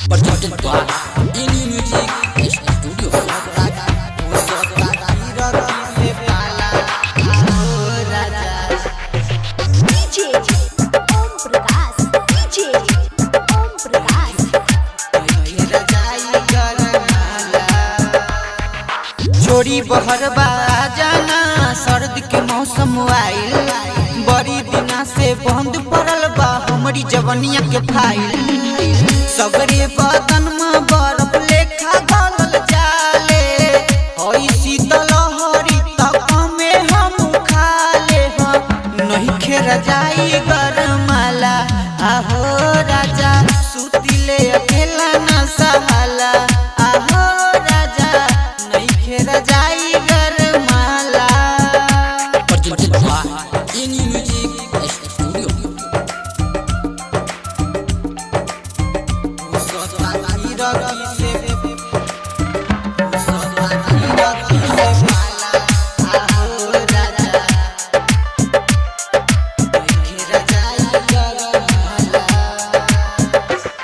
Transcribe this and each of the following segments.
Presented by Any Music Studio. छोरी बहरबा जाना सर्द के मौसम आइल बड़ी दिना से बंद पड़ल बा हमारी जवनिया के फाइल सगरे बदन में बर्फ लेखा गलल जाले होई शीतल हरी तक में हम खाले नहीं खेर जाई गरमाला आहो राजा सुतिले अकेला ना सहाला आहो राजा नहीं खेर जाई गरमाला। Presented by Any Music Studio.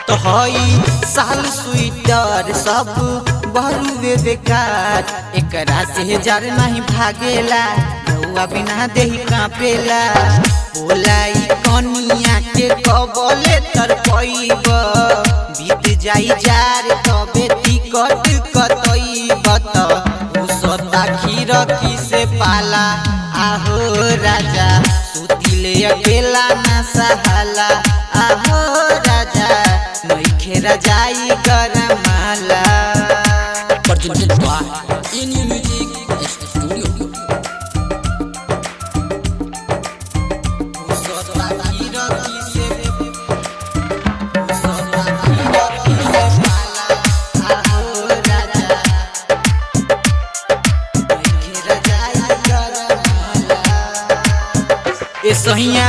तो हई साल स्वेटर सब बरुए बेकार एकरा से जर नहीं भागेला रउआ बिना देही कांपेला बोलाई कनिया के कबले तर पईब बीत जाई जार तबे टिकट कतईब त उसता खीरकी से पाला आहो राजा सुतिले अकेला ना सहाला आहो राजा नहीं खेरा जाई गरमाला। Presented by Any Music Studio. ए सहिया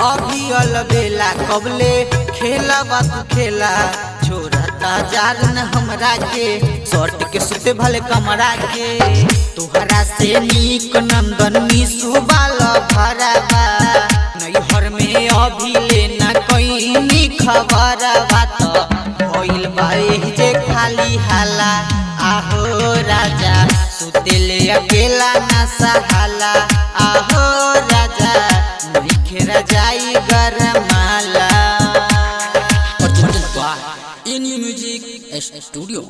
अभी अलबेला कबले खेला बात खेला छोड़ता जार न हमरा के शर्ट के सुते भले कमरा के तोहरा से नीक नंदन निसु बाल भरावा नैहर में अभी लेना कहीं खबर बात होइल बा एही जे खाली हाला आहो राजा सुतेले अकेला ना सहाला आहो राजा नहीं खेरा जाई गरमाला। Presented by Any Music Studio.